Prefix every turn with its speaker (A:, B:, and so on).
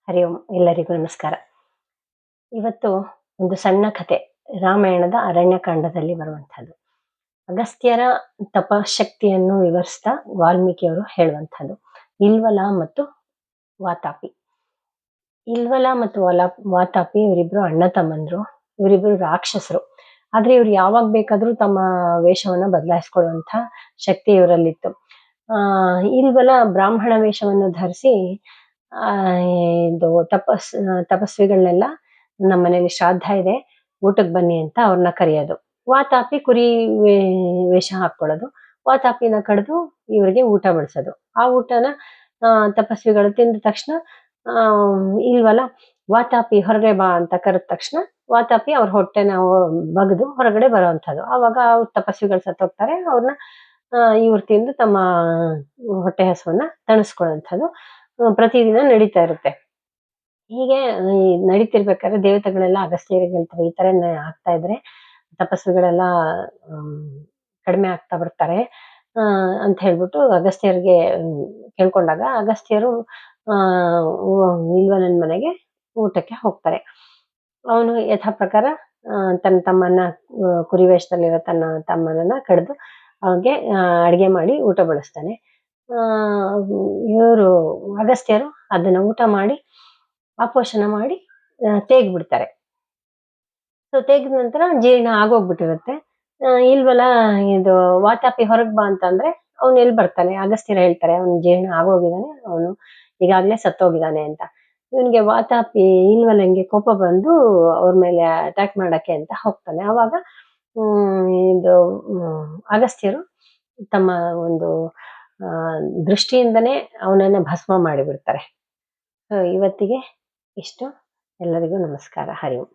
A: ಹರಿ ಓಂ. ಎಲ್ಲರಿಗೂ ನಮಸ್ಕಾರ. ಇವತ್ತು ಒಂದು ಸಣ್ಣ ಕಥೆ, ರಾಮಾಯಣದ ಅರಣ್ಯಕಾಂಡದಲ್ಲಿ ಬರುವಂಥದ್ದು. ಅಗಸ್ತ್ಯರ ತಪಶಕ್ತಿಯನ್ನು ವಿವರಿಸ್ತಾ ವಾಲ್ಮೀಕಿಯವರು ಹೇಳುವಂಥದ್ದು. ಇಲ್ವಲ ಮತ್ತು ವಾತಾಪಿ. ಇಲ್ವಲ ಮತ್ತು ವಾತಾಪಿ ಇವರಿಬ್ರು ಅಣ್ಣ ತಮ್ಮಂದ್ರು. ಇವರಿಬ್ರು ರಾಕ್ಷಸರು. ಆದ್ರೆ ಇವ್ರು ಯಾವಾಗ ಬೇಕಾದ್ರೂ ತಮ್ಮ ವೇಷವನ್ನ ಬದಲಾಯಿಸ್ಕೊಳ್ಳುವಂಥ ಶಕ್ತಿ ಇವರಲ್ಲಿತ್ತು. ಇಲ್ವಲ ಬ್ರಾಹ್ಮಣ ವೇಷವನ್ನು ಧರಿಸಿ ಇದು ತಪಸ್ವಿಗಳನ್ನೆಲ್ಲ ನಮ್ಮ ಮನೇಲಿ ಶ್ರಾದ್ದ ಇದೆ, ಊಟಕ್ಕೆ ಬನ್ನಿ ಅಂತ ಅವ್ರನ್ನ ಕರೆಯೋದು. ವಾತಾಪಿ ಕುರಿ ವೇಷ ಹಾಕೊಳ್ಳೋದು. ವಾತಾಪಿನ ಕಡ್ದು ಇವರಿಗೆ ಊಟ ಬಡಿಸೋದು. ಆ ಊಟನ ತಪಸ್ವಿಗಳು ತಿಂದ ತಕ್ಷಣ ಇಲ್ವಲ್ಲ, ವಾತಾಪಿ ಹೊರಗೆ ಬಾ ಅಂತ ಕರೆದ ತಕ್ಷಣ ವಾತಾಪಿ ಅವ್ರ ಹೊಟ್ಟೆನ ಬಗ್ದು ಹೊರಗಡೆ ಬರೋವಂಥದ್ದು. ಆವಾಗ ಅವ್ರ ತಪಸ್ವಿಗಳು ಸತ್ತೋಗ್ತಾರೆ. ಅವ್ರನ್ನ ಇವ್ರು ತಿಂದು ತಮ್ಮ ಹೊಟ್ಟೆ ಹಸುವನ್ನ ತಣಿಸ್ಕೊಳ್ಳುವಂಥದ್ದು ಪ್ರತಿದಿನ ನಡೀತಾ ಇರುತ್ತೆ. ಹೀಗೆ ನಡೀತಿರ್ಬೇಕಾದ್ರೆ ದೇವತೆಗಳೆಲ್ಲ ಅಗಸ್ತ್ಯರಿಗೆ ಹೇಳ್ತಾರೆ, ಈ ತರ ಆಗ್ತಾ ಇದ್ರೆ ತಪಸ್ವಿಗಳೆಲ್ಲ ಕಡಿಮೆ ಆಗ್ತಾ ಬರ್ತಾರೆ ಅಂತ ಹೇಳ್ಬಿಟ್ಟು ಅಗಸ್ತ್ಯರಿಗೆ ಕೇಳ್ಕೊಂಡಾಗ ಅಗಸ್ತ್ಯರು ಇಲ್ವಲನ ಮನೆಗೆ ಊಟಕ್ಕೆ ಹೋಗ್ತಾರೆ. ಅವನು ಯಥಾ ಪ್ರಕಾರ ತನ್ನ ತಮ್ಮನ್ನ ಕುರಿ ವೇಷದಲ್ಲಿರೋ ತನ್ನ ತಮ್ಮನನ್ನ ಕಡ್ದು ಅವನಿಗೆ ಅಡಿಗೆ ಮಾಡಿ ಊಟ ಬಡಿಸ್ತಾನೆ. ಇವರು ಅಗಸ್ತ್ಯರು ಅದನ್ನ ಊಟ ಮಾಡಿ ಆಪೋಷಣ ಮಾಡಿ ತೆಗ್ದ್ಬಿಡ್ತಾರೆ. ಸೊ ತೆಗೆದ ನಂತರ ಜೀರ್ಣ ಆಗೋಗ್ಬಿಟ್ಟಿರುತ್ತೆ. ಇಲ್ವಲ್ಲ, ಇದು ವಾತಾಪಿ ಹೊರಗ್ ಬಾ ಅಂತಂದ್ರೆ ಅವ್ನು ಎಲ್ಲಿ ಬರ್ತಾನೆ? ಅಗಸ್ತ್ಯರು ಹೇಳ್ತಾರೆ ಅವ್ನು ಜೀರ್ಣ ಆಗೋಗಿದ್ದಾನೆ, ಅವನು ಈಗಾಗ್ಲೇ ಸತ್ತೋಗಿದ್ದಾನೆ ಅಂತ. ಇವನ್ಗೆ ವಾತಾಪಿ ಇಲ್ವಲಂಗೆ ಕೋಪ ಬಂದು ಅವ್ರ ಮೇಲೆ ಅಟ್ಯಾಕ್ ಮಾಡಕ್ಕೆ ಅಂತ ಹೋಗ್ತಾನೆ. ಅವಾಗ ಇದು ಅಗಸ್ತ್ಯರು ತಮ್ಮ ಒಂದು ದೃಷ್ಟಿಯಿಂದನೇ ಅವನನ್ನ ಭಸ್ಮ ಮಾಡಿಬಿಡ್ತಾರೆ. ಇವತ್ತಿಗೆ ಇಷ್ಟು. ಎಲ್ಲರಿಗೂ ನಮಸ್ಕಾರ. ಹರಿ ಓಂ.